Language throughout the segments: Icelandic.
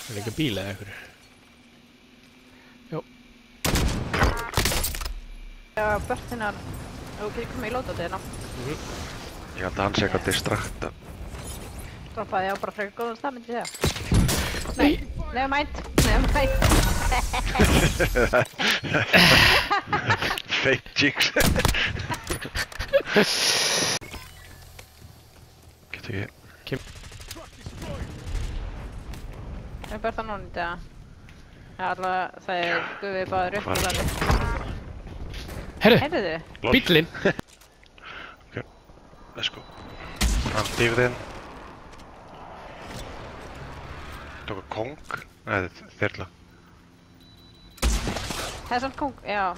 Er ekki bíl eða eitthvað? Jó. Já, börtinar. Þú getur komið í lótatíðina. Ég held að hann sé eitthvað distrakta. Droppaði ég á bara frekar góðan stað, myndi ég segja. Nei, never mind. Never mind. Fake jigs. Getur ekki... Er börtan núna í dag? Já, allavega það er guðið báður upp og þannig. Herru, Heyrðu þið? bíllinn! Ok, let's go. Hann stífði inn. Tók að kong? Nei, þetta er þyrla. Það er samt kóng, já.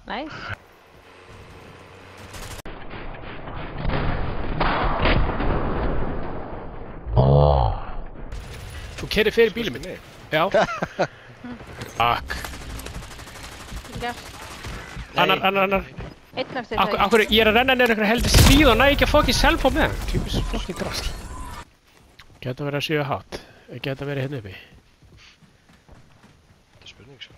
Nice. Þú keyrir fyrir bílinn minn. Já. Fuck. Annar. Einn eftir Akkur, ég er að renna nefnir eitthvað heldur slíð og næ ekki að fokkin selfo með hann. Tjúpis fokkin drasl. Geta verið að 7 hátt. Geta verið hérna uppi. Þetta er spurning svo.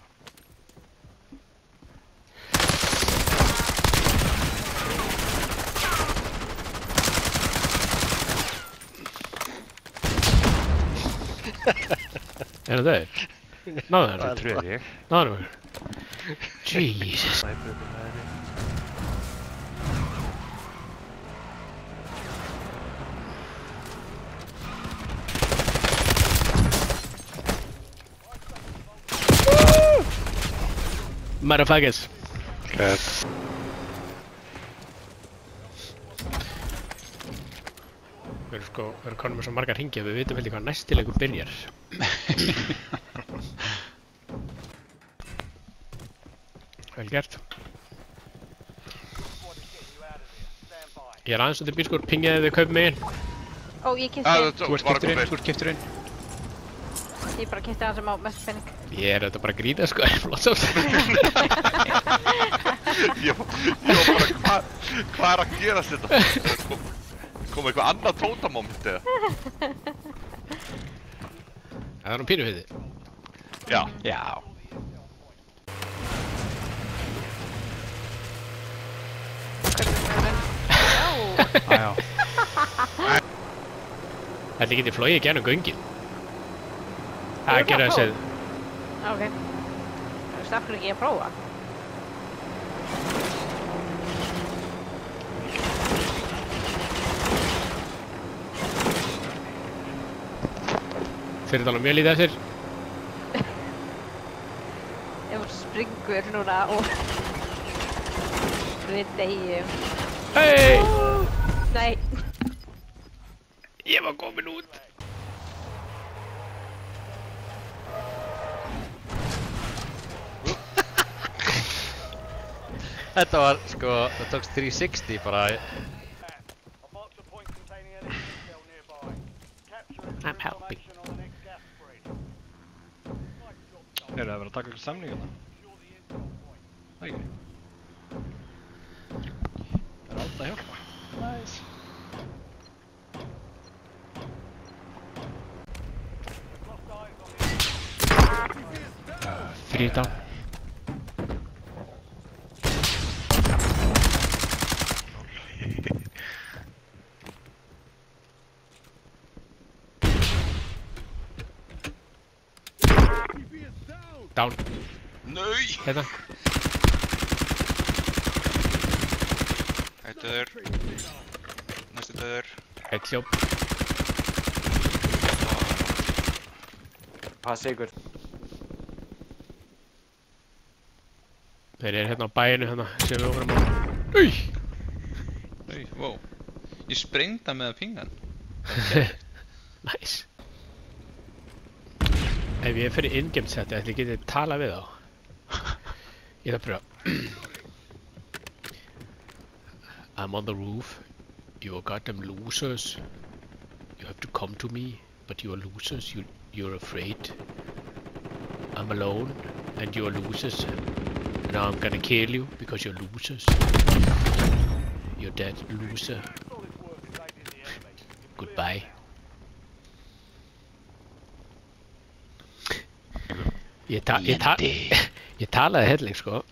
Er það þeir? Náðu þér? Það trúið ég. Náðu þér? Jesus. Motherfuckers. Gæt. Við erum konum með svo margar hringi að við vitum heldur hvað næstileikur byrjar. Vel gert. Ég er aðeins undir bílskur, pingiði þið kaupið mig inn. Ó, ég kynsti einn. Þú ert keyptur inn. Ég bara kynsti hann sem á mest penning. Ég er þetta bara að gríta sko, flott sátt. Ég var bara, hvað er að gerast þetta? Kom eitthvað annað tótamoment eða? Það er nú pínu við þið. Já. Já. Já. Þetta getið flogið gennum göngin. Það gerði að segja. Ok. Þú veist af hverju ekki að prófa? Fyrir tala mjög lítið eftir. Ef hún springur núna og við deyjum. Hei! Nei. Ég var komin út. Þetta var sko, það tókst 360 bara. I'm helping. Er það að vera að taka ykkur samning hérna? Það ekki. Það er alltaf að hjálpa. Nice. Þrír down. Down. Nei! Hérna. Eitt döður. Næstu döður. Eitt hljóp. Passa ykkur. Þeir eru hérna á bæinu hérna sem við vorum á. Új! Nei, wow. Ég sprengda með að pinga hann. Nice. Ef ég fyrir in-game seti, ætli ég geti talað við þá. Ég ætla að pröfa. I'm on the roof. You are goddamn losers. You have to come to me, but you are losers. You're afraid. I'm alone, and you are losers. Now I'm gonna kill you because you're losers. You're dead, loser. Goodbye. Ég talaði helling sko.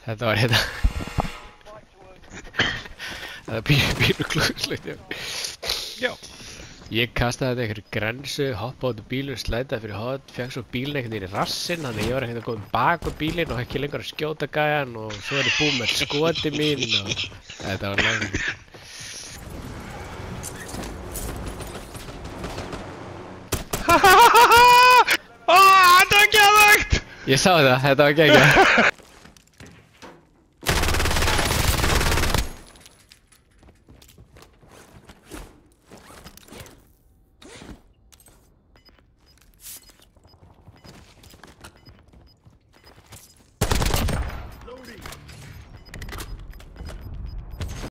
Þetta var hérna. Það bílu klúðsluti. Já. Ég kastaði þetta einhverju grensu, hoppaði út úr bílum, slætaði fyrir hot, fekk svo bílinn einhvern veginn í rassinn, þannig að ég var einhvern veginn komin bak úr bílinn og ekki lengur að skjóta gæjan og svo er ég búinn með skoti mín og þetta var langt. Þetta var geðveikt! Ég sá það, þetta var geggjað.